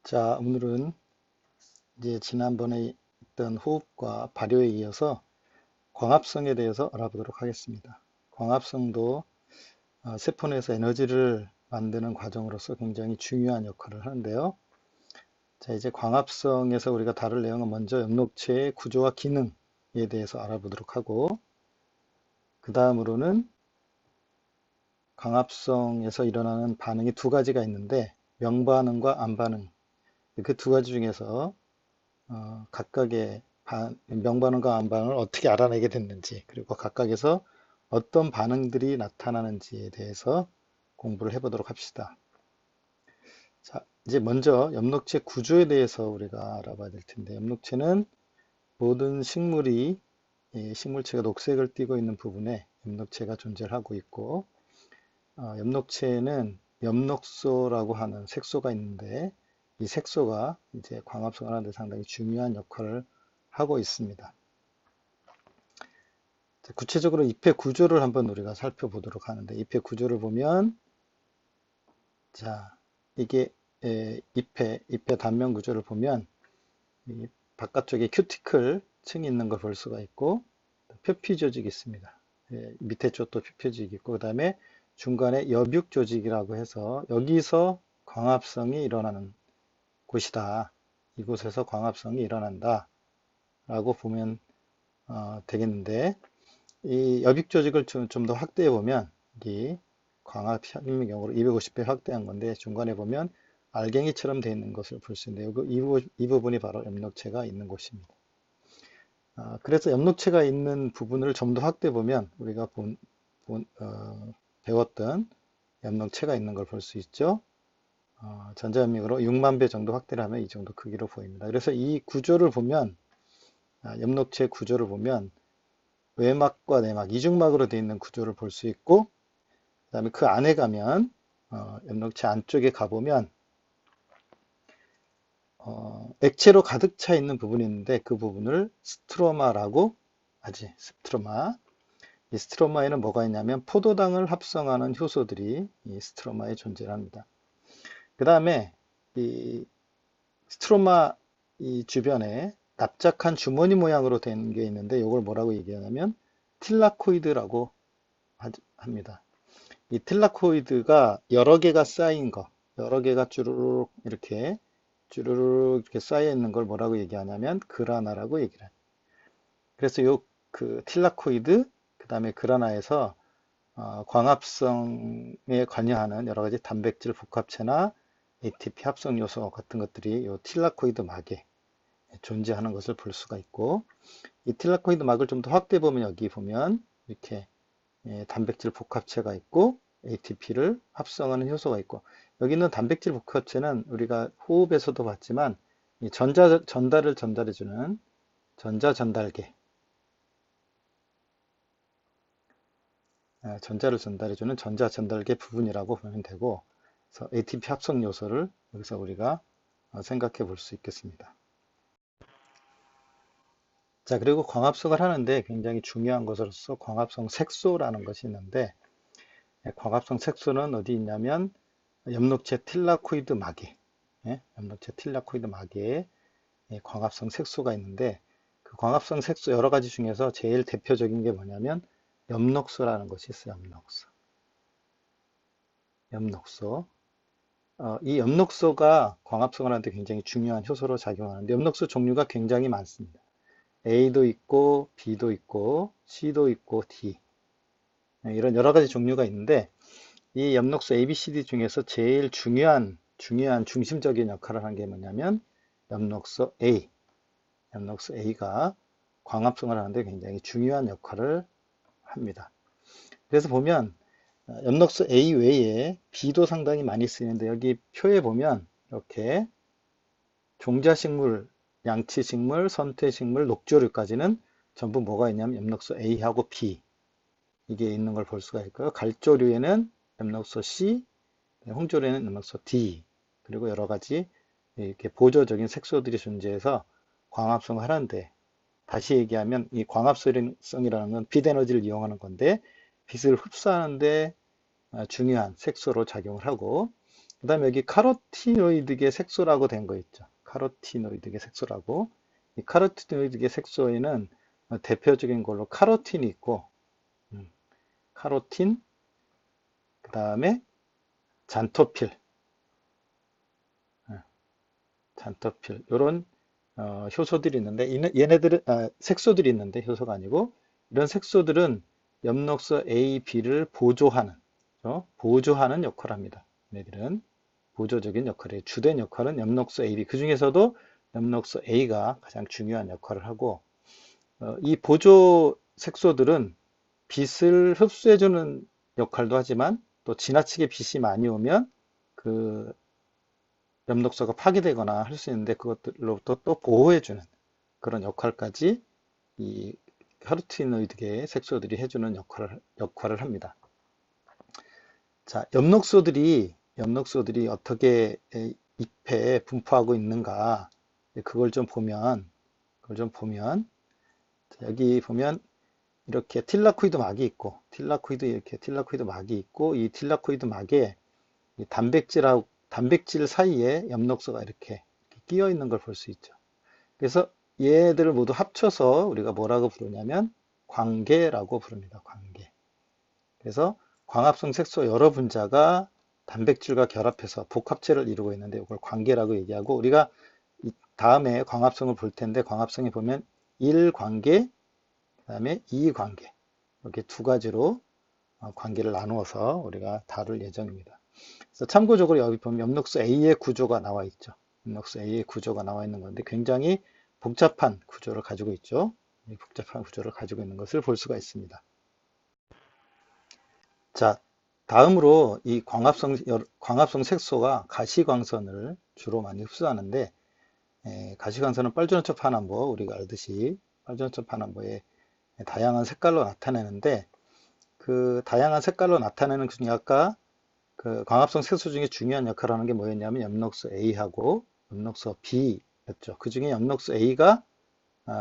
자, 오늘은 이제 지난번에 있던 호흡과 발효에 이어서 광합성에 대해서 알아보도록 하겠습니다. 광합성도 세포 내에서 에너지를 만드는 과정으로서 굉장히 중요한 역할을 하는데요. 자, 이제 광합성에서 우리가 다룰 내용은 먼저 엽록체의 구조와 기능에 대해서 알아보도록 하고, 그 다음으로는 광합성에서 일어나는 반응이 두 가지가 있는데, 명반응과 암반응. 그 두 가지 중에서 각각의 명반응과 암반응을 어떻게 알아내게 됐는지, 그리고 각각에서 어떤 반응들이 나타나는지에 대해서 공부를 해보도록 합시다. 자, 이제 먼저 엽록체 구조에 대해서 우리가 알아봐야 될 텐데, 엽록체는 모든 식물이 식물체가 녹색을 띠고 있는 부분에 엽록체가 존재를 하고 있고, 엽록체에는 엽록소라고 하는 색소가 있는데, 이 색소가 이제 광합성을 하는 데 상당히 중요한 역할을 하고 있습니다. 구체적으로 잎의 구조를 한번 우리가 살펴보도록 하는데, 잎의 구조를 보면, 자, 이게 잎의 단면 구조를 보면 이 바깥쪽에 큐티클 층이 있는 걸 볼 수가 있고, 표피 조직이 있습니다. 밑에 쪽도 표피 조직이 있고, 그 다음에 중간에 여벽 조직이라고 해서 여기서 광합성이 일어나는 곳이다. 이곳에서 광합성이 일어난다. 라고 보면 되겠는데, 이 여빅 조직을 좀 더 확대해 보면, 이 광합성의 경우로 250배 확대한 건데, 중간에 보면 알갱이처럼 되어 있는 것을 볼 수 있는데요. 이 부분이 바로 엽록체가 있는 곳입니다. 그래서 엽록체가 있는 부분을 좀 더 확대해 보면, 우리가 배웠던 엽록체가 있는 걸 볼 수 있죠. 전자엽력으로 6만 배 정도 확대를 하면 이 정도 크기로 보입니다. 그래서 이 구조를 보면, 엽록체 구조를 보면, 외막과 내막, 이중막으로 되어 있는 구조를 볼 수 있고, 그 다음에 그 안에 가면, 엽록체 안쪽에 가보면, 액체로 가득 차 있는 부분이 있는데, 그 부분을 스트로마라고 하지. 스트로마. 이 스트로마에는 뭐가 있냐면, 포도당을 합성하는 효소들이 이 스트로마에 존재를 합니다. 그 다음에, 이 스트로마 이 주변에 납작한 주머니 모양으로 된 게 있는데, 이걸 뭐라고 얘기하냐면, 틸라코이드라고 합니다. 이 틸라코이드가 여러 개가 쌓인 거, 여러 개가 주르륵 이렇게 쌓여 있는 걸 뭐라고 얘기하냐면 그라나라고 얘기를 해요. 그래서 요 그 틸라코이드, 그 다음에 그라나에서 광합성에 관여하는 여러 가지 단백질 복합체나 ATP 합성 요소 같은 것들이 요 틸라코이드 막에 존재하는 것을 볼 수가 있고, 이 틸라코이드 막을 좀 더 확대해 보면 여기 보면 이렇게 단백질 복합체가 있고 ATP를 합성하는 효소가 있고, 여기 있는 단백질 복합체는 우리가 호흡에서도 봤지만 이 전달을 전달해주는 전자전달계, 전자를 전달해주는 전자전달계 부분이라고 보면 되고, 그래서 ATP 합성 요소를 여기서 우리가 생각해 볼 수 있겠습니다. 자, 그리고 광합성을 하는데 굉장히 중요한 것으로서 광합성 색소라는 것이 있는데, 광합성 색소는 어디 있냐면 엽록체 틸라코이드 막에, 엽록체 틸라코이드 막에 광합성 색소가 있는데, 그 광합성 색소 여러 가지 중에서 제일 대표적인 게 뭐냐면 엽록소라는 것이 있어요. 엽록소. 이 엽록소가 광합성을 하는데 굉장히 중요한 효소로 작용하는데, 엽록소 종류가 굉장히 많습니다. A도 있고 B도 있고 C도 있고 D, 이런 여러 가지 종류가 있는데, 이 엽록소 ABCD 중에서 제일 중요한 중심적인 역할을 한 게 뭐냐면 엽록소 A, 엽록소 A가 광합성을 하는데 굉장히 중요한 역할을 합니다. 그래서 보면 엽록소 A 외에 B도 상당히 많이 쓰이는데, 여기 표에 보면 이렇게 종자식물, 양치식물, 선태식물, 녹조류까지는 전부 뭐가 있냐면 엽록소 A하고 B, 이게 있는 걸 볼 수가 있고요. 갈조류에는 엽록소 C, 홍조류에는 엽록소 D, 그리고 여러 가지 이렇게 보조적인 색소들이 존재해서 광합성을 하는데, 다시 얘기하면 이 광합성이라는 건 빛 에너지를 이용하는 건데, 빛을 흡수하는데 중요한 색소로 작용을 하고, 그 다음에 여기 카로티노이드계 색소라고 된 거 있죠. 카로티노이드계 색소라고. 이 카로티노이드계 색소에는 대표적인 걸로 카로틴이 있고, 음, 카로틴, 그 다음에 잔토필, 어, 잔토필, 요런 효소들이 있는데, 얘네들은, 색소들이 있는데, 효소가 아니고, 이런 색소들은 엽록소 A, B를 보조하는, 보조하는 역할을 합니다. 얘네들은 보조적인 역할이에요. 주된 역할은 엽록소 A, B. 그 중에서도 엽록소 A가 가장 중요한 역할을 하고, 이 보조 색소들은 빛을 흡수해주는 역할도 하지만, 또 지나치게 빛이 많이 오면 그 엽록소가 파괴되거나 할 수 있는데, 그것들로부터 또 보호해주는 그런 역할까지 이 카로티노이드계 색소들이 해주는 역할을 합니다. 자, 엽록소들이 어떻게 잎에 분포하고 있는가, 그걸 좀 보면, 자, 여기 보면 이렇게 틸라코이드 막이 있고, 틸라코이드 막이 있고, 이 틸라코이드 막에 이 단백질 사이에 엽록소가 이렇게 끼어 있는 걸 볼 수 있죠. 그래서 얘들을 모두 합쳐서 우리가 뭐라고 부르냐면 광계라고 부릅니다. 광계. 그래서 광합성 색소 여러 분자가 단백질과 결합해서 복합체를 이루고 있는데 이걸 광계라고 얘기하고, 우리가 다음에 광합성을 볼 텐데, 광합성에 보면 1관계, 그다음에 2관계, 이렇게 두 가지로 관계를 나누어서 우리가 다룰 예정입니다. 그래서 참고적으로 여기 보면 엽록소 A의 구조가 나와 있죠. 엽록소 A의 구조가 나와 있는 건데 굉장히 복잡한 구조를 가지고 있죠. 복잡한 구조를 가지고 있는 것을 볼 수가 있습니다. 자, 다음으로 이 광합성 색소가 가시광선을 주로 많이 흡수하는데, 가시광선은 빨주노초 파남보, 우리가 알듯이 빨주노초 파남보의 다양한 색깔로 나타내는데, 그 다양한 색깔로 나타내는 그 중에 아까 그 광합성 색소 중에 중요한 역할을 하는 게 뭐였냐면 엽록소 A하고 엽록소 B였죠. 그 중에 엽록소 A가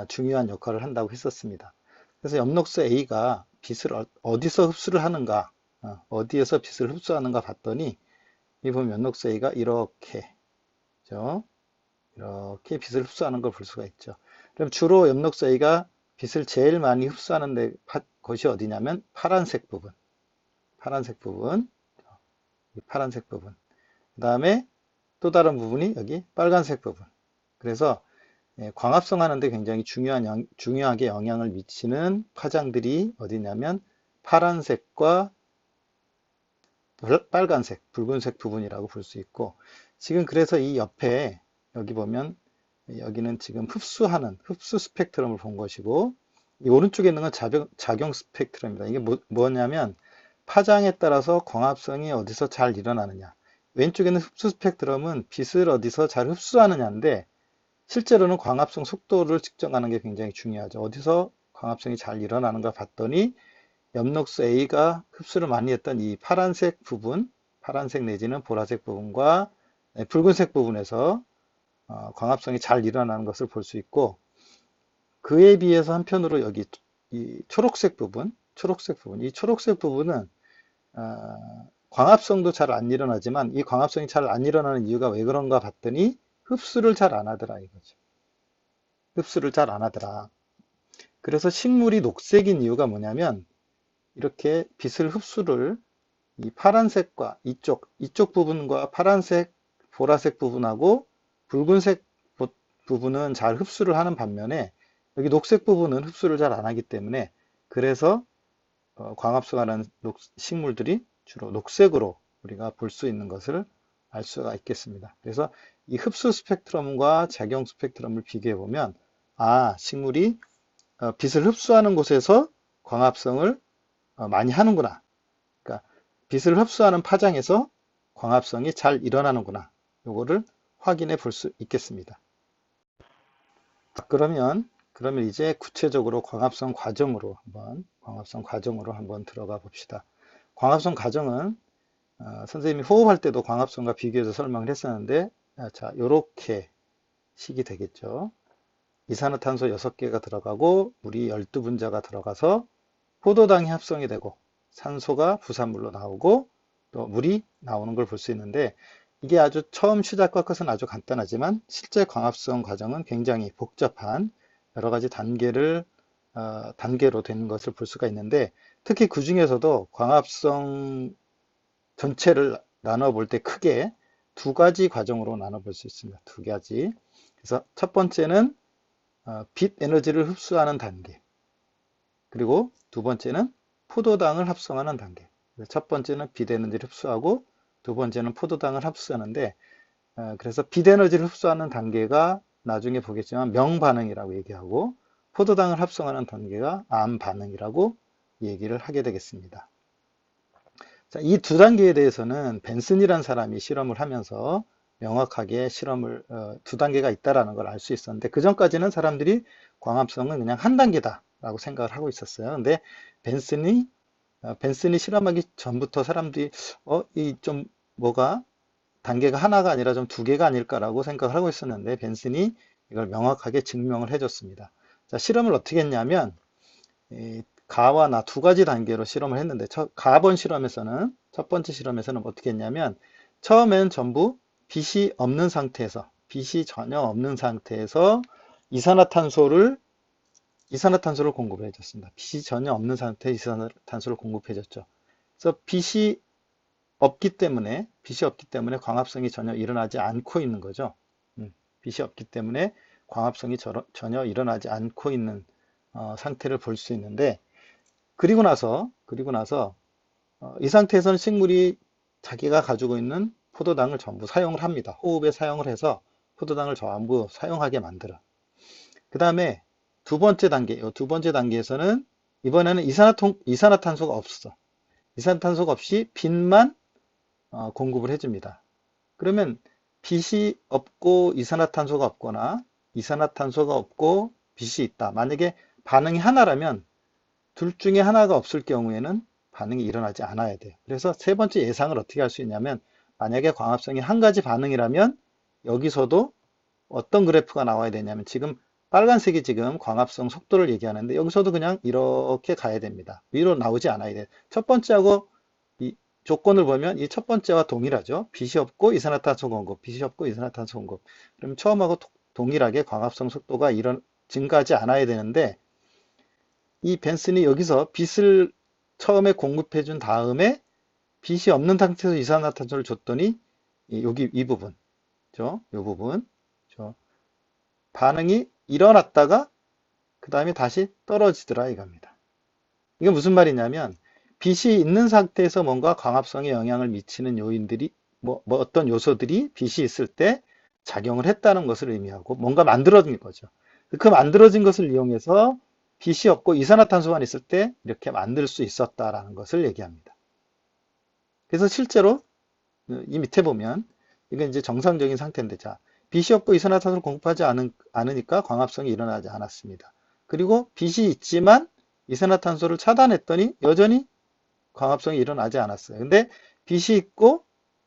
중요한 역할을 한다고 했었습니다. 그래서 엽록소 A가 빛을 어디서 흡수를 하는가, 어디에서 빛을 흡수하는가 봤더니, 이 보면 엽록소 A가 이렇게, 그죠? 이렇게 빛을 흡수하는 걸 볼 수가 있죠. 그럼 주로 엽록소 A가 빛을 제일 많이 흡수하는 곳이 어디냐면 파란색 부분, 파란색 부분, 이 파란색 부분. 그 다음에 또 다른 부분이 여기 빨간색 부분. 그래서 광합성 하는데 굉장히 중요하게 영향을 미치는 파장들이 어디냐면 파란색과 빨간색, 붉은색 부분이라고 볼 수 있고, 지금 그래서 이 옆에 여기 보면 여기는 지금 흡수 스펙트럼을 본 것이고, 이 오른쪽에 있는 건 작용 스펙트럼입니다. 이게 뭐냐면 파장에 따라서 광합성이 어디서 잘 일어나느냐. 왼쪽에는 흡수 스펙트럼은 빛을 어디서 잘 흡수하느냐인데, 실제로는 광합성 속도를 측정하는 게 굉장히 중요하죠. 어디서 광합성이 잘 일어나는가 봤더니 엽록소 A가 흡수를 많이 했던 이 파란색 부분, 파란색 내지는 보라색 부분과 붉은색 부분에서 광합성이 잘 일어나는 것을 볼 수 있고, 그에 비해서 한편으로 여기 이 초록색 부분, 이 초록색 부분은 광합성도 잘 안 일어나지만, 이 광합성이 잘 안 일어나는 이유가 왜 그런가 봤더니 흡수를 잘 안 하더라 이거죠. 흡수를 잘 안 하더라. 그래서 식물이 녹색인 이유가 뭐냐면, 이렇게 빛을 흡수를 이 파란색과 이쪽 부분과 파란색, 보라색 부분하고 붉은색 부분은 잘 흡수를 하는 반면에 여기 녹색 부분은 흡수를 잘 안 하기 때문에, 그래서 광합성하는 식물들이 주로 녹색으로 우리가 볼 수 있는 것을 알 수가 있겠습니다. 그래서 이 흡수 스펙트럼과 작용 스펙트럼을 비교해 보면, 식물이 빛을 흡수하는 곳에서 광합성을 많이 하는구나. 그러니까 빛을 흡수하는 파장에서 광합성이 잘 일어나는구나. 요거를 확인해 볼 수 있겠습니다. 그러면 이제 구체적으로 광합성 과정으로 한번 들어가 봅시다. 광합성 과정은 선생님이 호흡할 때도 광합성과 비교해서 설명을 했었는데, 자, 요렇게 식이 되겠죠. 이산화탄소 6개가 들어가고 물이 12분자가 들어가서 포도당이 합성이 되고 산소가 부산물로 나오고, 또 물이 나오는 걸 볼 수 있는데 이게 아주 처음 시작과 끝은 아주 간단하지만 실제 광합성 과정은 굉장히 복잡한 여러 가지 단계로 되는 것을 볼 수가 있는데 특히 그 중에서도 광합성 전체를 나눠 볼 때 크게 두 가지 과정으로 나눠 볼 수 있습니다. 두 가지. 그래서 첫 번째는 빛 에너지를 흡수하는 단계. 그리고 두 번째는 포도당을 합성하는 단계. 첫 번째는 빛 에너지를 흡수하고 두 번째는 포도당을 흡수하는데 그래서 빛 에너지를 흡수하는 단계가 나중에 보겠지만 명반응이라고 얘기하고 포도당을 합성하는 단계가 암반응이라고 얘기를 하게 되겠습니다. 자, 이 두 단계에 대해서는 벤슨이라는 사람이 실험을 하면서 명확하게 두 단계가 있다라는 걸 알 수 있었는데 그 전까지는 사람들이 광합성은 그냥 한 단계다라고 생각을 하고 있었어요. 근데 벤슨이 실험하기 전부터 사람들이 이 좀 뭐가 단계가 하나가 아니라 좀 두 개가 아닐까라고 생각을 하고 있었는데 벤슨이 이걸 명확하게 증명을 해줬습니다. 자, 실험을 어떻게 했냐면 가와 나 두 가지 단계로 실험을 했는데 가번 실험에서는 첫 번째 실험에서는 어떻게 했냐면 처음에는 전부 빛이 전혀 없는 상태에서 이산화탄소를 공급해 줬습니다. 빛이 전혀 없는 상태에 이산화탄소를 공급해 줬죠. 그래서 빛이 없기 때문에 광합성이 전혀 일어나지 않고 있는 거죠. 빛이 없기 때문에 광합성이 전혀 일어나지 않고 있는 상태를 볼 수 있는데 그리고 나서 이 상태에서는 식물이 자기가 가지고 있는 포도당을 전부 사용을 합니다. 호흡에 사용을 해서 포도당을 전부 사용하게 만들어. 그 다음에 두 번째 단계에서는 이번에는 이산화탄소가 없어. 이산화탄소가 없이 빛만 공급을 해줍니다. 그러면 빛이 없고 이산화탄소가 없거나 이산화탄소가 없고 빛이 있다. 만약에 반응이 하나라면 둘 중에 하나가 없을 경우에는 반응이 일어나지 않아야 돼요. 그래서 세 번째 예상을 어떻게 할 수 있냐면 만약에 광합성이 한 가지 반응이라면 여기서도 어떤 그래프가 나와야 되냐면 지금 빨간색이 지금 광합성 속도를 얘기하는데 여기서도 그냥 이렇게 가야 됩니다. 위로 나오지 않아야 돼요. 첫 번째하고 이 조건을 보면 이 첫 번째와 동일하죠. 빛이 없고 이산화탄소 공급, 그럼 처음하고 동일하게 광합성 속도가 증가하지 않아야 되는데 이 벤슨이 여기서 빛을 처음에 공급해 준 다음에 빛이 없는 상태에서 이산화탄소를 줬더니 여기 이 부분, 이 부분, 반응이 일어났다가 그 다음에 다시 떨어지더라 이겁니다. 이게 무슨 말이냐면 빛이 있는 상태에서 뭔가 광합성에 영향을 미치는 요인들이 어떤 요소들이 빛이 있을 때 작용을 했다는 것을 의미하고 뭔가 만들어진 거죠. 그 만들어진 것을 이용해서 빛이 없고 이산화탄소만 있을 때 이렇게 만들 수 있었다라는 것을 얘기합니다. 그래서 실제로 이 밑에 보면 이건 이제 정상적인 상태인데 자, 빛이 없고 이산화탄소를 공급하지 않으니까 광합성이 일어나지 않았습니다. 그리고 빛이 있지만 이산화탄소를 차단했더니 여전히 광합성이 일어나지 않았어요. 근데 빛이 있고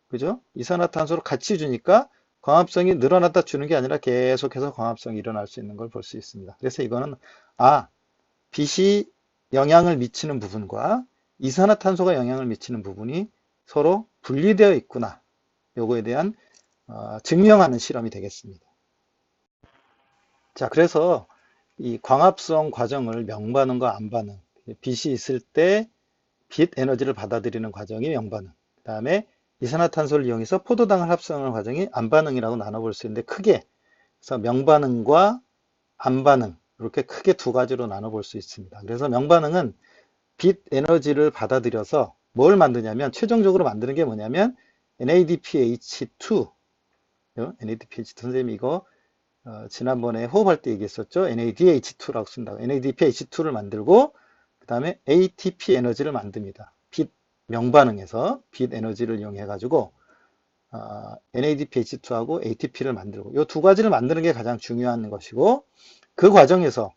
그죠? 이산화탄소를 같이 주니까 광합성이 늘어났다 주는 게 아니라 계속해서 광합성이 일어날 수 있는 걸 볼 수 있습니다. 그래서 이거는 빛이 영향을 미치는 부분과 이산화탄소가 영향을 미치는 부분이 서로 분리되어 있구나. 요거에 대한 증명하는 실험이 되겠습니다. 자, 그래서 이 광합성 과정을 명반응과 암반응, 빛이 있을 때 빛 에너지를 받아들이는 과정이 명반응, 그 다음에 이산화탄소를 이용해서 포도당을 합성하는 과정이 암반응이라고 나눠볼 수 있는데 크게 그래서 명반응과 암반응 이렇게 크게 두 가지로 나눠볼 수 있습니다. 그래서 명반응은 빛 에너지를 받아들여서 뭘 만드냐면 최종적으로 만드는 게 뭐냐면 NADPH2 선생님이 이거 지난번에 호흡할 때 얘기했었죠. NADH2라고 쓴다고. NADPH2를 만들고 그 다음에 ATP 에너지를 만듭니다. 빛 명반응에서 빛 에너지를 이용해 가지고 NADPH2하고 ATP를 만들고 이 두 가지를 만드는 게 가장 중요한 것이고 그 과정에서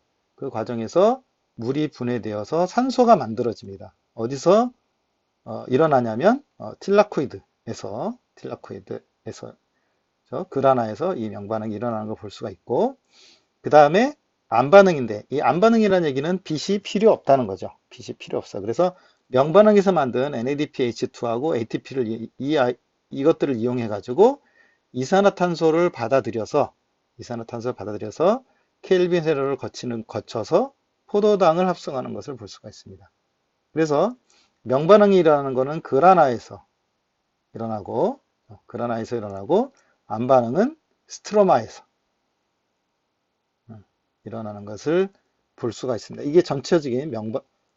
물이 분해되어서 산소가 만들어집니다. 어디서 일어나냐면 틸라코이드에서 그라나에서 이 명반응이 일어나는 걸 볼 수가 있고 그 다음에 암반응인데 이 암반응이라는 얘기는 빛이 필요 없다는 거죠. 빛이 필요 없어. 그래서 명반응에서 만든 NADPH2하고 ATP를 이것들을 이용해 가지고 이산화탄소를 받아들여서 켈빈 회로를 거쳐서 포도당을 합성하는 것을 볼 수가 있습니다. 그래서 명반응이 일어나는 것은 그라나에서 일어나고 암반응은 스트로마에서 일어나는 것을 볼 수가 있습니다. 이게 전체적인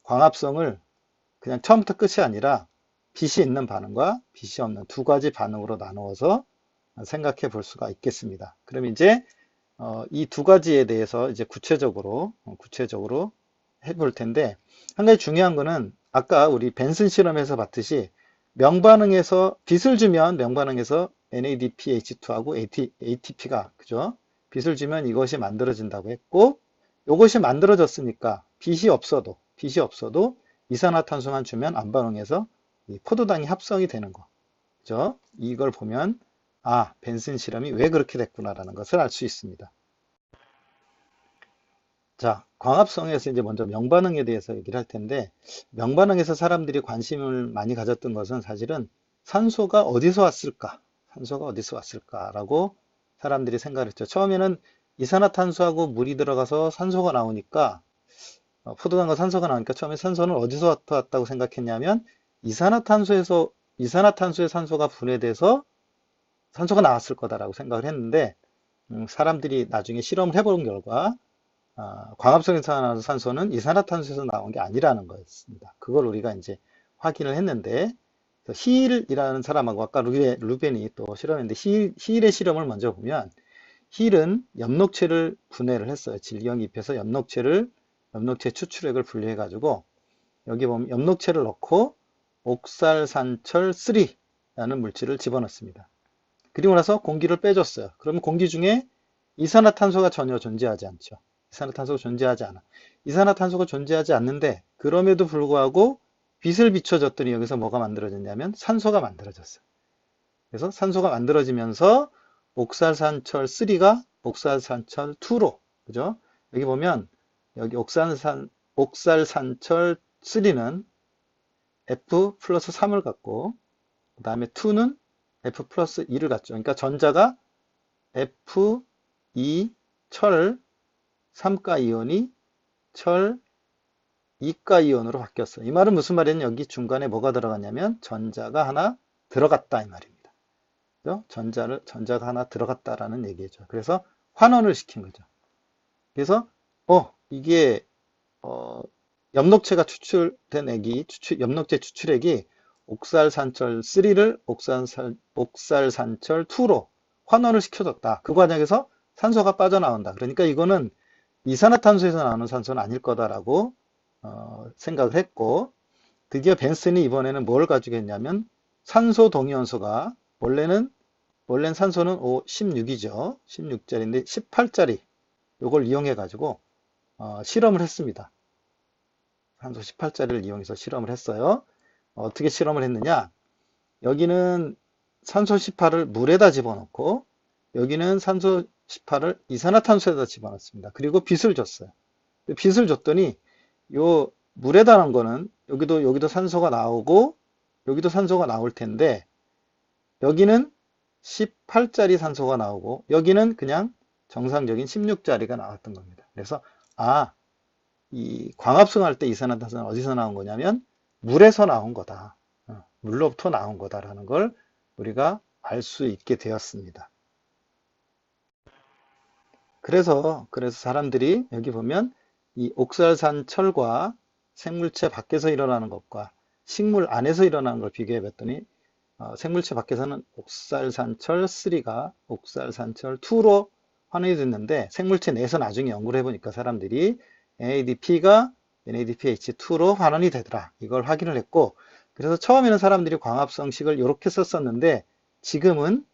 광합성을 그냥 처음부터 끝이 아니라 빛이 있는 반응과 빛이 없는 두 가지 반응으로 나누어서 생각해 볼 수가 있겠습니다. 그럼 이제 이 두 가지에 대해서 이제 구체적으로 해볼 텐데, 한 가지 중요한 거는 아까 우리 벤슨 실험에서 봤듯이 명반응에서 빛을 주면 명반응에서 NADPH2하고 ATP가 그죠? 빛을 주면 이것이 만들어진다고 했고, 이것이 만들어졌으니까 빛이 없어도 이산화탄소만 주면 암반응에서 이 포도당이 합성이 되는 거. 그죠? 이걸 보면 벤슨 실험이 왜 그렇게 됐구나라는 것을 알 수 있습니다. 자, 광합성에서 이제 먼저 명반응에 대해서 얘기를 할 텐데, 명반응에서 사람들이 관심을 많이 가졌던 것은 사실은 산소가 어디서 왔을까라고 사람들이 생각을 했죠. 처음에는 이산화탄소하고 물이 들어가서 산소가 나오니까, 포도당과 산소가 나오니까 처음에 산소는 어디서 왔다고 생각했냐면, 이산화탄소에 산소가 분해돼서 산소가 나왔을 거다라고 생각을 했는데, 사람들이 나중에 실험을 해본 결과, 광합성에서 나온 산소는 이산화탄소에서 나온 게 아니라는 거였습니다. 그걸 우리가 이제 확인을 했는데, 히일이라는 사람하고 아까 루벤이 또 실험했는데, 히일의 실험을 먼저 보면, 히일은 엽록체를 분해를 했어요. 질경이 입혀서 엽록체 추출액을 분리해 가지고, 여기 보면 엽록체를 넣고 옥살산철 3라는 물질을 집어넣습니다. 그리고 나서 공기를 빼줬어요. 그러면 공기 중에 이산화탄소가 전혀 존재하지 않죠. 이산화탄소가 존재하지 않아. 이산화탄소가 존재하지 않는데, 그럼에도 불구하고 빛을 비춰줬더니 여기서 뭐가 만들어졌냐면 산소가 만들어졌어요. 그래서 산소가 만들어지면서 옥살산철 3가 옥살산철 2로, 그죠? 여기 보면 여기 옥살산철 3는 F 플러스 3을 갖고, 그 다음에 2는 F 플러스 2를 갖죠. 그러니까 전자가 F, 2, 철, 3가 이온이 철, 2가 이온으로 바뀌었어요. 이 말은 무슨 말이냐면 여기 중간에 뭐가 들어갔냐면 전자가 하나 들어갔다 이 말입니다. 그죠? 전자가 하나 들어갔다라는 얘기죠. 그래서 환원을 시킨 거죠. 그래서 이게 엽록체가 추출된 엽록체 추출액이 옥살산철 3를 옥살산철 2로 환원을 시켜줬다. 그 과정에서 산소가 빠져나온다. 그러니까 이거는 이산화탄소에서 나오는 산소는 아닐 거다라고 생각을 했고, 드디어 벤슨이 이번에는 뭘 가지고 했냐면 산소 동위원소가 원래는 산소는 16이죠. 16짜리인데 18짜리 요걸 이용해 가지고 실험을 했습니다. 산소 18짜리를 이용해서 실험을 했어요. 어떻게 실험을 했느냐? 여기는 산소 18을 물에다 집어넣고 여기는 산소 18을 이산화탄소에다 집어넣습니다. 그리고 빛을 줬어요. 빛을 줬더니 요 물에다 넣은 거는 여기도 산소가 나오고 여기도 산소가 나올 텐데 여기는 18짜리 산소가 나오고 여기는 그냥 정상적인 16짜리가 나왔던 겁니다. 그래서 이 광합성할 때 이산화탄소는 어디서 나온 거냐면 물에서 나온 거다. 물로부터 나온 거다라는 걸 우리가 알 수 있게 되었습니다. 그래서 사람들이 여기 보면 이 옥살산철과 생물체 밖에서 일어나는 것과 식물 안에서 일어나는 걸 비교해 봤더니 생물체 밖에서는 옥살산철 3가 옥살산철 2로 환원이 됐는데 생물체 내에서 나중에 연구를 해보니까 사람들이 NADP가 NADPH2로 환원이 되더라. 이걸 확인을 했고 그래서 처음에는 사람들이 광합성식을 이렇게 썼었는데 지금은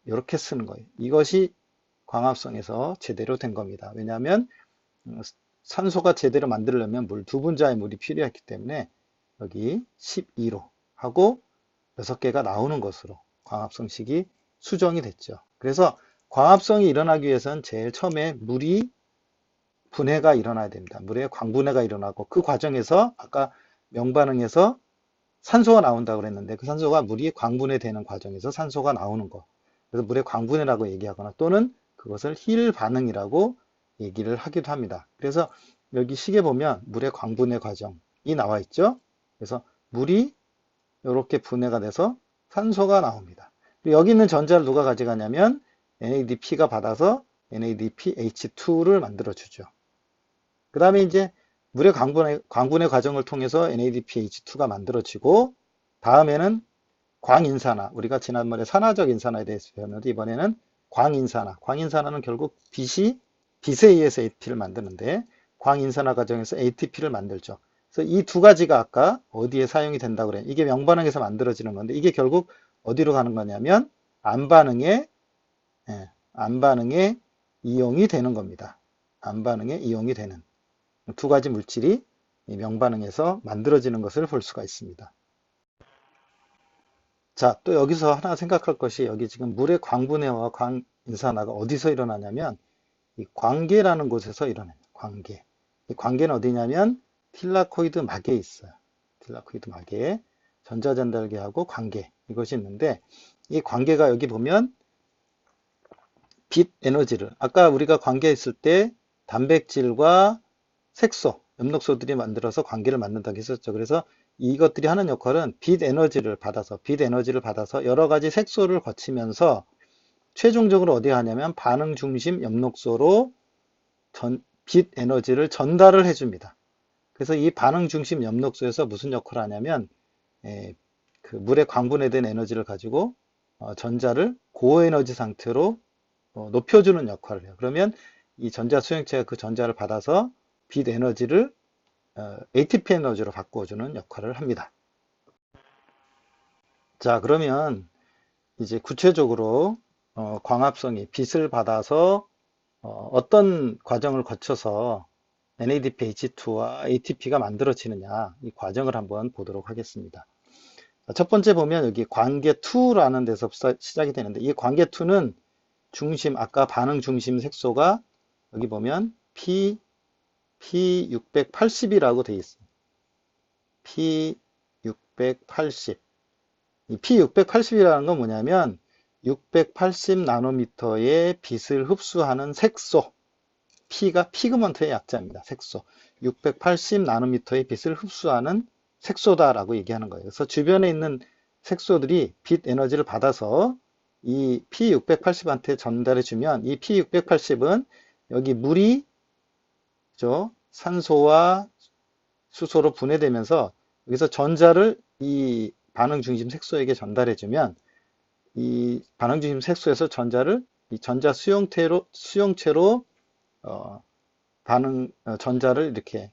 이렇게 쓰는 거예요. 이것이 광합성에서 제대로 된 겁니다. 왜냐하면 산소가 제대로 만들려면 물 2분자의 물이 필요했기 때문에 여기 12로 하고 6개가 나오는 것으로 광합성식이 수정이 됐죠. 그래서 광합성이 일어나기 위해서는 제일 처음에 물이 분해가 일어나야 됩니다. 물의 광분해가 일어나고 그 과정에서 아까 명반응에서 산소가 나온다고 그랬는데 그 산소가 물이 광분해되는 과정에서 산소가 나오는 거. 그래서 물의 광분해라고 얘기하거나 또는 그것을 힐 반응이라고 얘기를 하기도 합니다. 그래서 여기 식에 보면 물의 광분해 과정이 나와 있죠. 그래서 물이 이렇게 분해가 돼서 산소가 나옵니다. 그리고 여기 있는 전자를 누가 가져가냐면 NADP가 받아서 NADPH2를 만들어주죠. 그 다음에 이제 물의 광분해 과정을 통해서 NADPH2가 만들어지고 다음에는 광인산화, 우리가 지난번에 산화적 인산화에 대해서 배웠는데 이번에는 광인산화, 광인산화는 결국 빛에 의해서 ATP를 만드는데 광인산화 과정에서 ATP를 만들죠. 그래서 이 두 가지가 아까 어디에 사용이 된다고 그래요. 이게 명반응에서 만들어지는 건데 이게 결국 어디로 가는 거냐면 암반응에 암반응에 이용이 되는 겁니다. 암반응에 이용이 되는 두 가지 물질이 명반응에서 만들어지는 것을 볼 수가 있습니다. 자, 또 여기서 하나 생각할 것이 여기 지금 물의 광분해와 광인산화가 어디서 일어나냐면 이 광계라는 곳에서 일어나요. 광계. 이 광계는 어디냐면 틸라코이드 막에 있어요. 틸라코이드 막에 전자전달계하고 광계 이것이 있는데 이 광계가 여기 보면 빛 에너지를 아까 우리가 광계 있을 때 단백질과 색소, 엽록소들이 만들어서 관계를 만든다고 했었죠. 그래서 이것들이 하는 역할은 빛 에너지를 받아서 여러 가지 색소를 거치면서 최종적으로 어디에 하냐면 반응 중심 엽록소로 빛 에너지를 전달을 해줍니다. 그래서 이 반응 중심 엽록소에서 무슨 역할을 하냐면 그 물에 광분해된 에너지를 가지고 전자를 고에너지 상태로 높여주는 역할을 해요. 그러면 이 전자 수용체가 그 전자를 받아서 빛 에너지를 ATP 에너지로 바꿔주는 역할을 합니다. 자, 그러면 이제 구체적으로 광합성이 빛을 받아서 어떤 과정을 거쳐서 NADPH2와 ATP가 만들어지느냐 이 과정을 한번 보도록 하겠습니다. 자, 첫 번째 보면 여기 관계2라는 데서 시작이 되는데 이 관계2는 중심 아까 반응 중심 색소가 여기 보면 P680이라고 되어 있어요. P680. 이 P680이라는 건 뭐냐면 680 나노미터의 빛을 흡수하는 색소. P가 피그먼트의 약자입니다. 색소. 680 나노미터의 빛을 흡수하는 색소다라고 얘기하는 거예요. 그래서 주변에 있는 색소들이 빛 에너지를 받아서 이 P680한테 전달해 주면 이 P680은 여기 물이 산소와 수소로 분해되면서 여기서 전자를 이 반응 중심 색소에게 전달해주면 이 반응 중심 색소에서 전자를 이 전자 수용체로 전자를 이렇게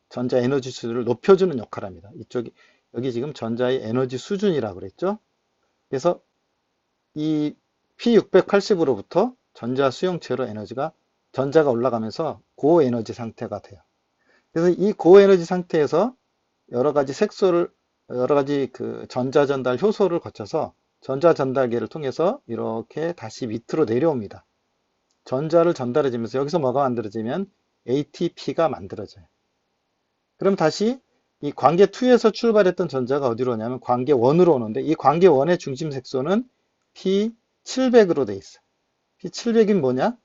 전자 에너지 수준을 높여주는 역할을 합니다. 여기 지금 전자의 에너지 수준이라고 그랬죠. 그래서 이 P680으로부터 전자 수용체로 전자가 올라가면서 고에너지 상태가 돼요. 그래서 이 고에너지 상태에서 여러 가지 그 전자 전달 효소를 거쳐서 전자 전달계를 통해서 이렇게 다시 밑으로 내려옵니다. 전자를 전달해 주면서 여기서 뭐가 만들어지면 ATP가 만들어져요. 그럼 다시 이 관계 2에서 출발했던 전자가 어디로 오냐면 관계 1으로 오는데 이 관계 1의 중심 색소는 P700으로 돼 있어요. P700이 뭐냐?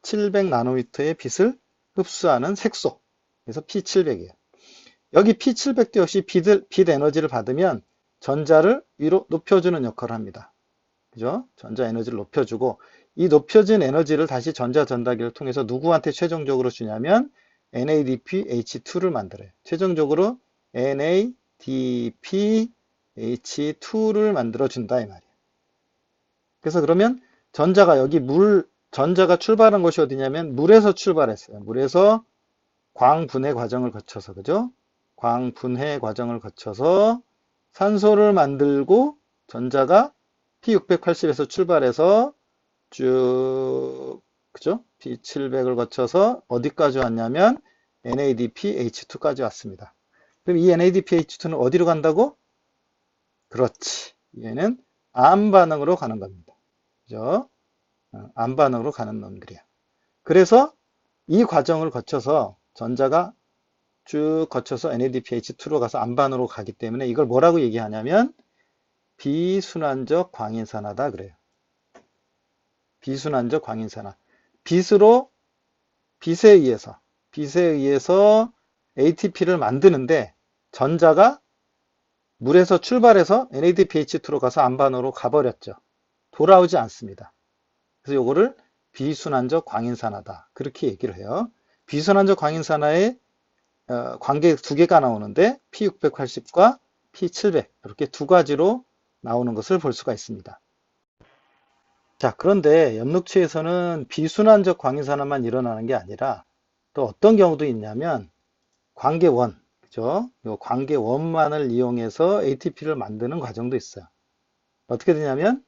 700 나노미터의 빛을 흡수하는 색소. 그래서 P700이에요. 여기 P700도 역시 빛 에너지를 받으면 전자를 위로 높여주는 역할을 합니다. 그죠? 전자 에너지를 높여주고 이 높여진 에너지를 다시 전자 전달기를 통해서 누구한테 최종적으로 주냐면 NADPH2를 만들어요. 최종적으로 NADPH2를 만들어 준다 이 말이에요. 그래서 그러면 전자가 출발한 곳이 어디냐면 물에서 출발했어요. 물에서 광분해 과정을 거쳐서 그죠? 광분해 과정을 거쳐서 산소를 만들고 전자가 P680에서 출발해서 쭉 그죠? P700을 거쳐서 어디까지 왔냐면 NADPH2까지 왔습니다. 그럼 이 NADPH2는 어디로 간다고? 그렇지. 얘는 암 반응으로 가는 겁니다. 그죠? 암 반응으로 가는 놈들이야. 그래서 이 과정을 거쳐서 전자가 쭉 거쳐서 NADPH2로 가서 안반으로 가기 때문에 이걸 뭐라고 얘기하냐면 비순환적 광인산화다 그래요. 비순환적 광인산화. 빛으로 빛에 의해서 ATP를 만드는데 전자가 물에서 출발해서 NADPH2로 가서 안반으로 가버렸죠. 돌아오지 않습니다. 그래서 요거를 비순환적 광인산화다. 그렇게 얘기를 해요. 비순환적 광인산화에 관계 두 개가 나오는데 P680과 P700 이렇게 두 가지로 나오는 것을 볼 수가 있습니다. 자, 그런데 엽록체에서는 비순환적 광인산화만 일어나는 게 아니라 또 어떤 경우도 있냐면 관계원, 그죠? 요 관계원만을 이용해서 ATP를 만드는 과정도 있어요. 어떻게 되냐면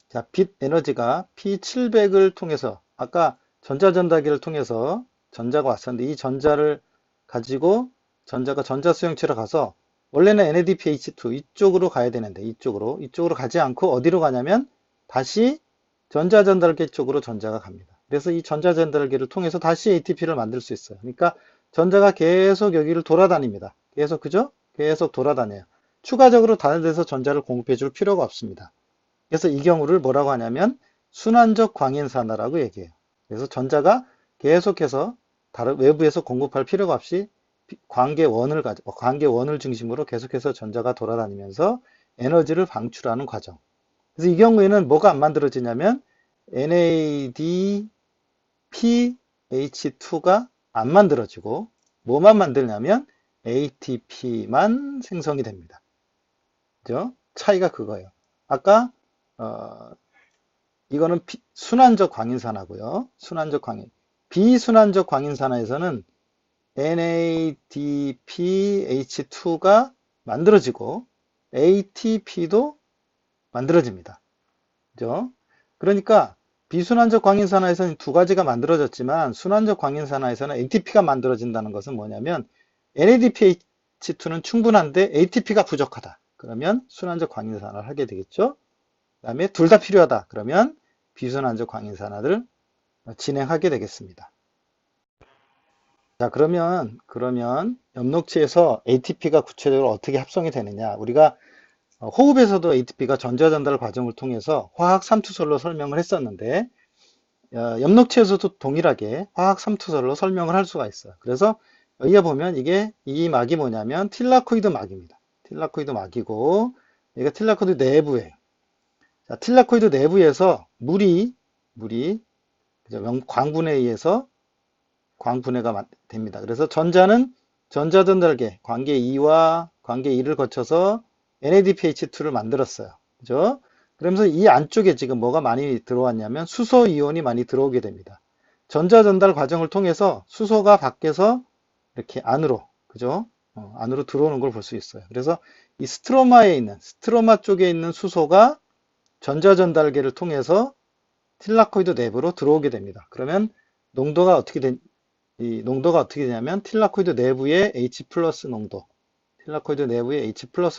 자, 빛 에너지가 P700을 통해서 아까 전자전달기를 통해서 전자가 왔었는데 이 전자를 가지고 전자가 전자수용체로 가서 원래는 NADPH2 이쪽으로 가야 되는데 이쪽으로 가지 않고 어디로 가냐면 다시 전자전달기 쪽으로 전자가 갑니다. 그래서 이 전자전달기를 통해서 다시 ATP를 만들 수 있어요. 그러니까 전자가 계속 여기를 돌아다닙니다. 계속 그죠? 계속 돌아다녀요. 추가적으로 다른 데서 전자를 공급해 줄 필요가 없습니다. 그래서 이 경우를 뭐라고 하냐면 순환적 광인산화라고 얘기해요. 그래서 전자가 계속해서 다른 외부에서 공급할 필요가 없이 관계원을 중심으로 계속해서 전자가 돌아다니면서 에너지를 방출하는 과정. 그래서 이 경우에는 뭐가 안 만들어지냐면 NADPH2가 안 만들어지고 뭐만 만들냐면 ATP만 생성이 됩니다. 그죠? 차이가 그거예요. 아까 이거는 순환적 광인산화고요. 순환적 광인. 비순환적 광인산화에서는 NADPH2가 만들어지고 ATP도 만들어집니다. 그죠? 그러니까 비순환적 광인산화에서는 두 가지가 만들어졌지만 순환적 광인산화에서는 ATP가 만들어진다는 것은 뭐냐면 NADPH2는 충분한데 ATP가 부족하다. 그러면 순환적 광인산화를 하게 되겠죠. 그 다음에 둘 다 필요하다. 그러면 비순환적 광인산화를 진행하게 되겠습니다. 자, 그러면 엽록체에서 ATP가 구체적으로 어떻게 합성이 되느냐? 우리가 호흡에서도 ATP가 전자전달 과정을 통해서 화학 삼투설로 설명을 했었는데 엽록체에서도 동일하게 화학 삼투설로 설명을 할 수가 있어요. 그래서 여기에 보면 이 막이 뭐냐면 틸라코이드 막입니다. 틸라코이드 막이고 얘가 틸라코이드 내부에 자, 틸라코이드 내부에서 물이 광분에 의해서 광분해가 됩니다. 그래서 전자는 전자전달계 관계 2와 관계 1을 거쳐서 NADPH2를 만들었어요. 그죠? 그러면서 이 안쪽에 지금 뭐가 많이 들어왔냐면 수소 이온이 많이 들어오게 됩니다. 전자전달 과정을 통해서 수소가 밖에서 이렇게 안으로, 그죠? 안으로 들어오는 걸 볼 수 있어요. 그래서 이 스트로마 쪽에 있는 수소가 전자전달계를 통해서 틸라코이드 내부로 들어오게 됩니다. 그러면 농도가 어떻게 되냐면 틸라코이드 내부의 H 플러스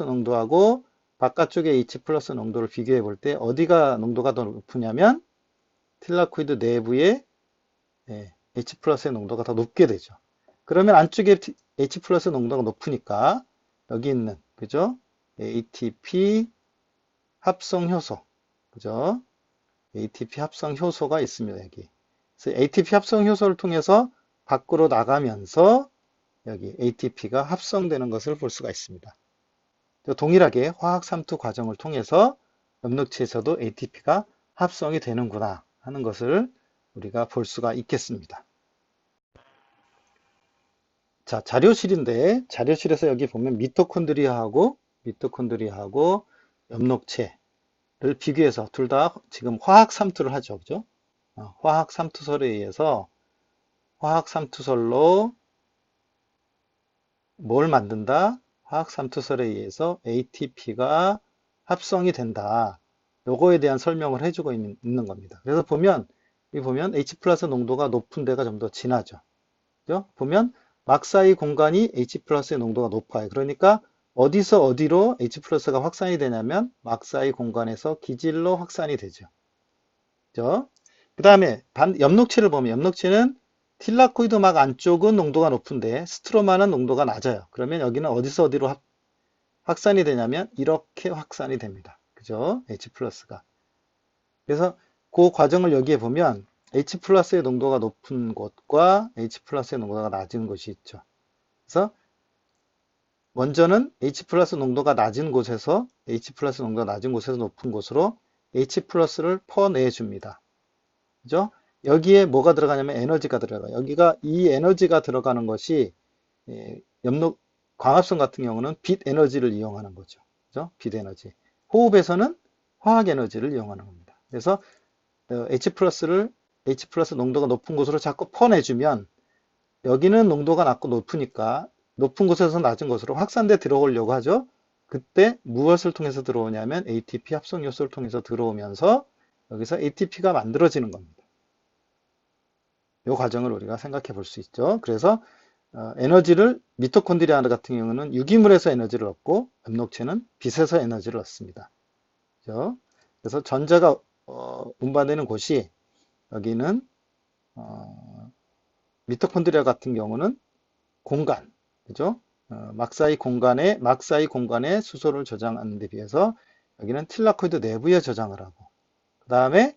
농도하고 바깥쪽의 H 플러스 농도를 비교해 볼 때 어디가 농도가 더 높으냐면 틸라코이드 내부의 H 플러스의 농도가 더 높게 되죠. 그러면 안쪽에 H 플러스 농도가 높으니까 여기 있는 그죠? ATP 합성 효소 그죠? ATP 합성 효소가 있습니다. 여기. 그래서 ATP 합성 효소를 통해서 밖으로 나가면서 여기 ATP가 합성되는 것을 볼 수가 있습니다. 동일하게 화학 삼투 과정을 통해서 엽록체에서도 ATP가 합성이 되는구나 하는 것을 우리가 볼 수가 있겠습니다. 자, 자료실에서 여기 보면 미토콘드리아하고 엽록체를 비교해서 둘 다 지금 화학 삼투를 하죠. 그죠? 화학 삼투설에 의해서 화학 삼투설로 뭘 만든다? 화학 삼투설에 의해서 ATP가 합성이 된다. 요거에 대한 설명을 해주고 있는 겁니다. 그래서 여기 보면 H 플러스 농도가 높은 데가 좀 더 진하죠. 그죠? 보면 막 사이 공간이 H 플러스의 농도가 높아요. 그러니까 어디서 어디로 H 플러스가 확산이 되냐면 막 사이 공간에서 기질로 확산이 되죠. 그죠? 그 다음에 엽록체를 보면 엽록체는 틸라코이드 막 안쪽은 농도가 높은데 스트로마는 농도가 낮아요. 그러면 여기는 어디서 어디로 확산이 되냐면 이렇게 확산이 됩니다. 그죠? H 플러스가. 그래서 그 과정을 여기에 보면 H 플러스의 농도가 높은 곳과 H 플러스의 농도가 낮은 곳이 있죠. 그래서 먼저는 H 플러스 농도가 낮은 곳에서 H 플러스 농도가 낮은 곳에서 높은 곳으로 H 플러스를 퍼내줍니다. 그죠? 여기에 뭐가 들어가냐면 에너지가 들어가요. 여기가 이 에너지가 들어가는 것이 염록 광합성 같은 경우는 빛 에너지를 이용하는 거죠. 그죠? 빛 에너지. 호흡에서는 화학 에너지를 이용하는 겁니다. 그래서 H 플러스 농도가 높은 곳으로 자꾸 퍼내주면 여기는 농도가 낮고 높으니까 높은 곳에서 낮은 곳으로 확산돼 들어오려고 하죠. 그때 무엇을 통해서 들어오냐면 ATP 합성 요소를 통해서 들어오면서 여기서 ATP가 만들어지는 겁니다. 이 과정을 우리가 생각해 볼 수 있죠. 그래서 에너지를 미토콘드리아 같은 경우는 유기물에서 에너지를 얻고 엽록체는 빛에서 에너지를 얻습니다. 그죠? 그래서 전자가 운반되는 곳이 여기는 미토콘드리아 같은 경우는 공간, 그죠? 막사이 공간에 수소를 저장하는 데 비해서 여기는 틸라코이드 내부에 저장을 하고 그 다음에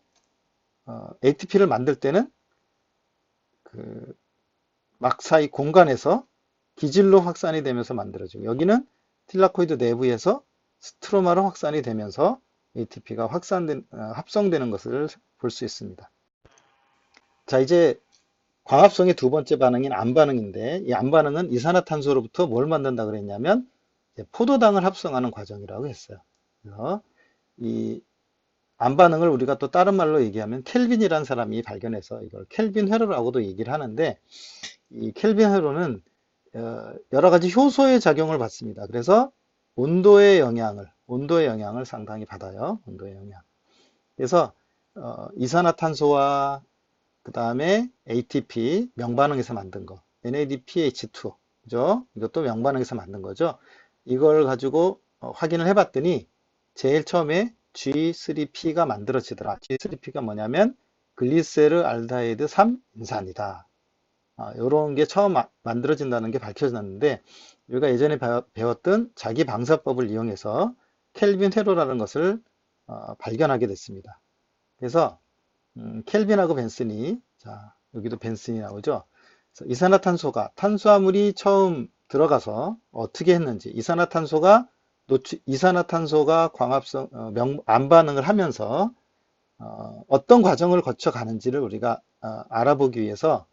ATP를 만들 때는 그 막사이 공간에서 기질로 확산이 되면서 만들어지고 여기는 틸라코이드 내부에서 스트로마로 확산이 되면서 ATP가 합성되는 것을 볼 수 있습니다. 자, 이제 광합성의 두 번째 반응인 암반응인데 이 암반응은 이산화탄소로부터 뭘 만든다 그랬냐면 포도당을 합성하는 과정이라고 했어요. 그래서 이 암반응을 우리가 또 다른 말로 얘기하면 켈빈이라는 사람이 발견해서 이걸 켈빈 회로라고도 얘기를 하는데 이 켈빈 회로는 여러 가지 효소의 작용을 받습니다. 그래서 온도의 영향을 상당히 받아요. 온도의 영향. 그래서 이산화탄소와 그 다음에 ATP 명반응에서 만든 거 NADPH2 그죠? 이것도 명반응에서 만든 거죠. 이걸 가지고 확인을 해봤더니 제일 처음에 G3P가 만들어지더라. G3P가 뭐냐면 글리세르 알데히드 3인산이다. 이런 게 처음 만들어진다는 게 밝혀졌는데 우리가 예전에 배웠던 자기 방사법을 이용해서 켈빈 회로라는 것을 발견하게 됐습니다. 그래서 켈빈하고 벤슨이 자 여기도 벤슨이 나오죠. 그래서 이산화탄소가 탄수화물이 처음 들어가서 어떻게 했는지 이산화탄소가 광합성 암반응을 하면서 어떤 과정을 거쳐 가는지를 우리가 알아보기 위해서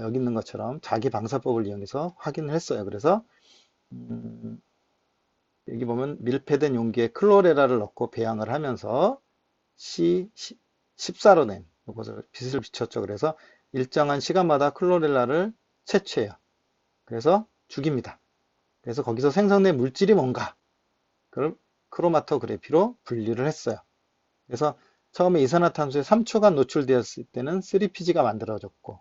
여기 있는 것처럼 자기 방사법을 이용해서 확인을 했어요. 그래서 여기 보면 밀폐된 용기에 클로레라를 넣고 배양을 하면서 C14로 낸 이것을 빛을 비췄죠. 그래서 일정한 시간마다 클로렐라를 채취해요. 그래서 죽입니다. 그래서 거기서 생성된 물질이 뭔가 그걸 크로마토그래피로 분리를 했어요. 그래서 처음에 이산화탄소에 3초간 노출되었을 때는 3PG가 만들어졌고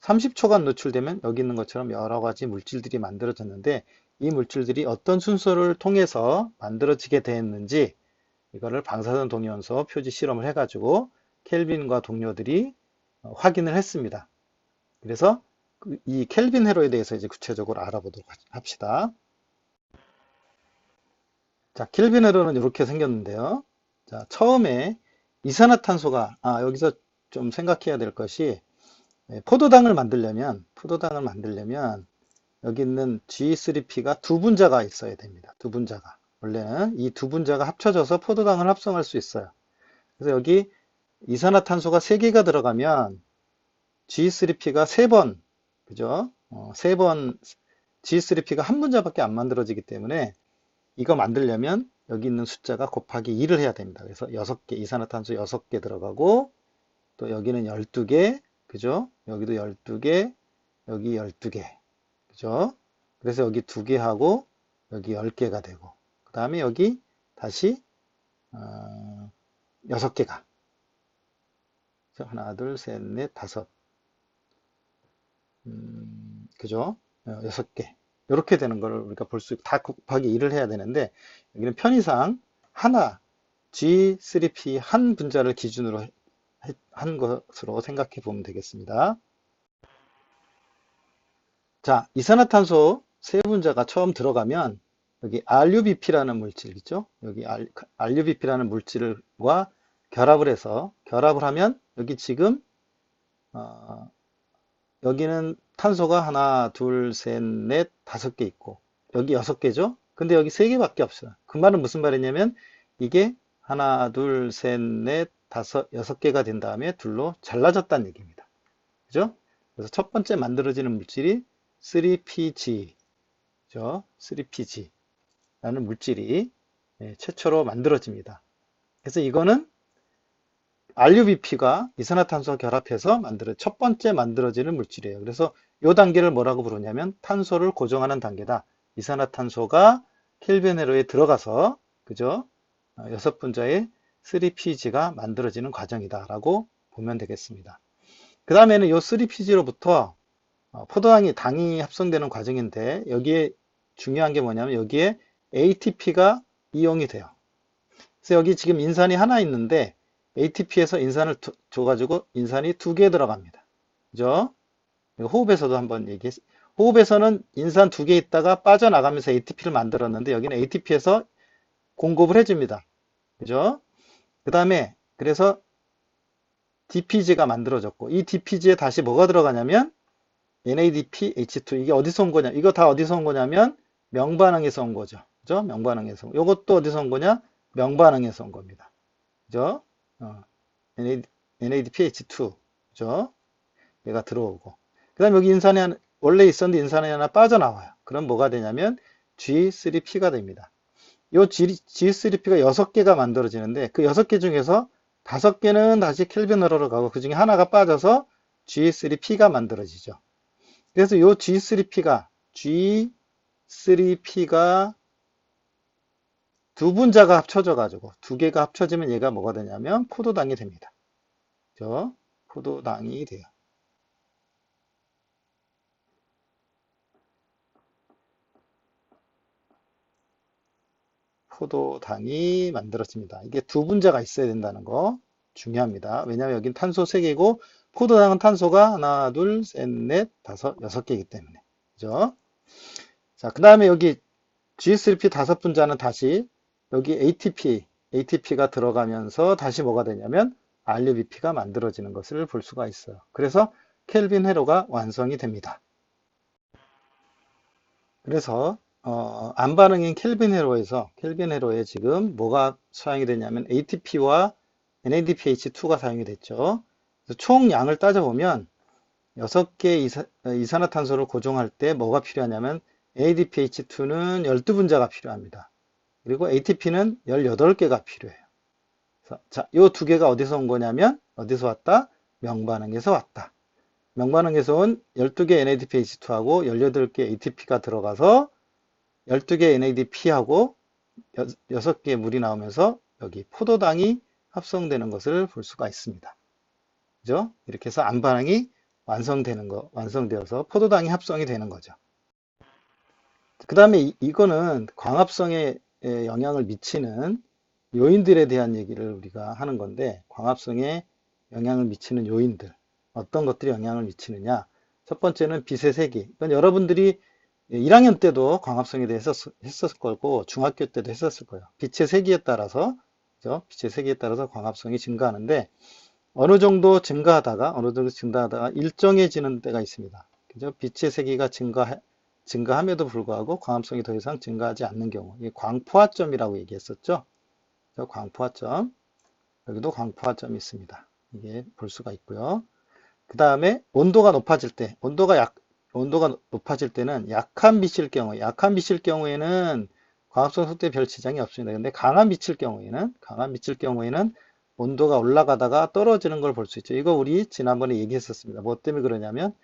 30초간 노출되면 여기 있는 것처럼 여러 가지 물질들이 만들어졌는데 이 물질들이 어떤 순서를 통해서 만들어지게 되었는지 이거를 방사선 동위원소 표지 실험을 해가지고 켈빈과 동료들이 확인을 했습니다. 그래서 이 켈빈 회로에 대해서 이제 구체적으로 알아보도록 합시다. 자, 켈빈 회로는 이렇게 생겼는데요. 자, 처음에 이산화탄소가 여기서 좀 생각해야 될 것이 포도당을 만들려면 여기 있는 G3P가 두 분자가 있어야 됩니다. 두 분자가. 원래는 이 두 분자가 합쳐져서 포도당을 합성할 수 있어요. 그래서 여기 이산화탄소가 3개가 들어가면 G3P가 3번, 그죠? 3번 G3P가 한 분자밖에 안 만들어지기 때문에 이거 만들려면 여기 있는 숫자가 곱하기 2를 해야 됩니다. 그래서 6개, 이산화탄소 6개 들어가고 또 여기는 12개, 그죠? 여기도 12개, 여기 12개, 그죠? 그래서 여기 2개 하고 여기 10개가 되고 그 다음에 여기 다시 6개가 하나, 둘, 셋, 넷, 다섯 그죠? 6개 이렇게 되는 걸 우리가 볼 수 있고 다 곱하기 2를 해야 되는데 여기는 편의상 하나 G3P 한 분자를 기준으로 한 것으로 생각해 보면 되겠습니다. 자, 이산화탄소 세 분자가 처음 들어가면 여기 RUBP라는 물질 있죠? 여기 RUBP라는 물질과 결합을 하면 여기 지금 어, 여기는 탄소가 하나, 둘, 셋, 넷, 다섯 개 있고 여기 여섯 개죠? 근데 여기 세 개밖에 없어요. 그 말은 무슨 말이냐면 이게 하나, 둘, 셋, 넷, 다섯, 여섯 개가 된 다음에 둘로 잘라졌다는 얘기입니다. 그죠? 그래서 첫 번째 만들어지는 물질이 3PG, 죠? 3PG라는 물질이 최초로 만들어집니다. 그래서 이거는 RUBP가 이산화탄소와 결합해서 첫 번째 만들어지는 물질이에요. 그래서 이 단계를 뭐라고 부르냐면 탄소를 고정하는 단계다. 이산화탄소가 켈빈 회로에 들어가서 그죠? 여섯 분자의 3PG가 만들어지는 과정이다라고 보면 되겠습니다. 그 다음에는 이 3PG로부터 당이 합성되는 과정인데 여기에 중요한 게 뭐냐면 여기에 ATP가 이용이 돼요. 그래서 여기 지금 인산이 하나 있는데 ATP에서 인산을 줘가지고 인산이 두 개 들어갑니다. 그죠? 호흡에서도 한번 호흡에서는 인산 두 개 있다가 빠져나가면서 ATP를 만들었는데 여기는 ATP에서 공급을 해줍니다. 그죠? 그 다음에 그래서 DPG가 만들어졌고 이 DPG에 다시 뭐가 들어가냐면 NADP, H2 이게 어디서 온 거냐? 이거 다 어디서 온 거냐면 명반응에서 온 거죠. 그죠? 명반응에서. 이것도 어디서 온 거냐? 명반응에서 온 겁니다. 그죠? NADP, H2. 그죠? 얘가 들어오고. 그 다음에 여기 원래 있었는데 인산이 하나 빠져나와요. 그럼 뭐가 되냐면 G3P가 됩니다. 이 G3P가 6개가 만들어지는데 그 6개 중에서 5개는 다시 켈빈으로 가고 그 중에 하나가 빠져서 G3P가 만들어지죠. 그래서 이 G3P가 두 분자가 합쳐져 가지고 두 개가 합쳐지면 얘가 뭐가 되냐면 포도당이 됩니다. 그죠? 포도당이 돼요. 포도당이 만들어집니다. 이게 두 분자가 있어야 된다는 거 중요합니다. 왜냐하면 여긴 탄소 3개고 포도당은 탄소가 하나, 둘, 셋, 넷, 다섯, 6개이기 때문에. 그죠? 자, 그 다음에 여기 G3P 5분자는 다시 여기 ATP가 들어가면서 다시 뭐가 되냐면 RUBP가 만들어지는 것을 볼 수가 있어요. 그래서 켈빈 회로가 완성이 됩니다. 그래서 안반응인 켈빈 회로에 지금 뭐가 사용이 되냐면 ATP와 NADPH2가 사용이 됐죠. 그래서 총 양을 따져보면 6개 이산화탄소를 고정할 때 뭐가 필요하냐면 NADPH2는 12분자가 필요합니다. 그리고 ATP는 18개가 필요해요. 자, 이 두 개가 어디서 온 거냐면 어디서 왔다? 명반응에서 왔다. 명반응에서 온 12개 NADPH2하고 18개 ATP가 들어가서 12개 NADP하고 6개 물이 나오면서 여기 포도당이 합성되는 것을 볼 수가 있습니다. 그죠? 이렇게 해서 안반응이 완성되어서 포도당이 합성이 되는 거죠. 그 다음에 이거는 광합성에 영향을 미치는 요인들에 대한 얘기를 우리가 하는 건데 광합성에 영향을 미치는 요인들 어떤 것들이 영향을 미치느냐 첫 번째는 빛의 세기 이건 여러분들이 1학년 때도 광합성에 대해서 했었을 거고 중학교 때도 했었을 거예요. 빛의 세기에 따라서 그죠? 빛의 세기에 따라서 광합성이 증가하는데 어느 정도 증가하다가 일정해지는 때가 있습니다. 그죠? 빛의 세기가 증가함에도 불구하고 광합성이 더 이상 증가하지 않는 경우 이게 광포화점이라고 얘기했었죠. 광포화점 여기도 광포화점이 있습니다. 이게 볼 수가 있고요. 그 다음에 온도가 높아질 때는 약한 빛일 경우에는 광합성 속도에 별 지장이 없습니다. 근데 강한 빛일 경우에는 온도가 올라가다가 떨어지는 걸 볼 수 있죠. 이거 우리 지난번에 얘기했었습니다. 뭐 때문에 그러냐면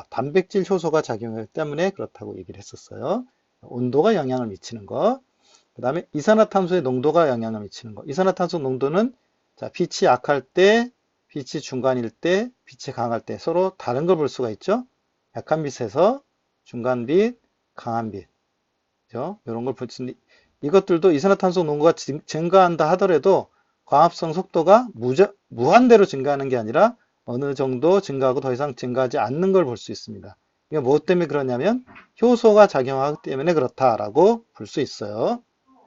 단백질 효소가 작용하기 때문에 그렇다고 얘기를 했었어요. 온도가 영향을 미치는 거. 그 다음에 이산화탄소의 농도가 영향을 미치는 거. 이산화탄소 농도는 자, 빛이 약할 때, 빛이 중간일 때, 빛이 강할 때 서로 다른 걸 볼 수가 있죠. 약한 빛에서 중간빛, 강한 빛. 그죠? 이런 걸 볼 수 있는 이것들도 이산화탄소 농도가 증가한다 하더라도 광합성 속도가 무한대로 증가하는 게 아니라 어느 정도 증가하고 더 이상 증가하지 않는 걸 볼 수 있습니다. 이게 무엇 때문에 그러냐면 효소가 작용하기 때문에 그렇다라고 볼 수 있어요.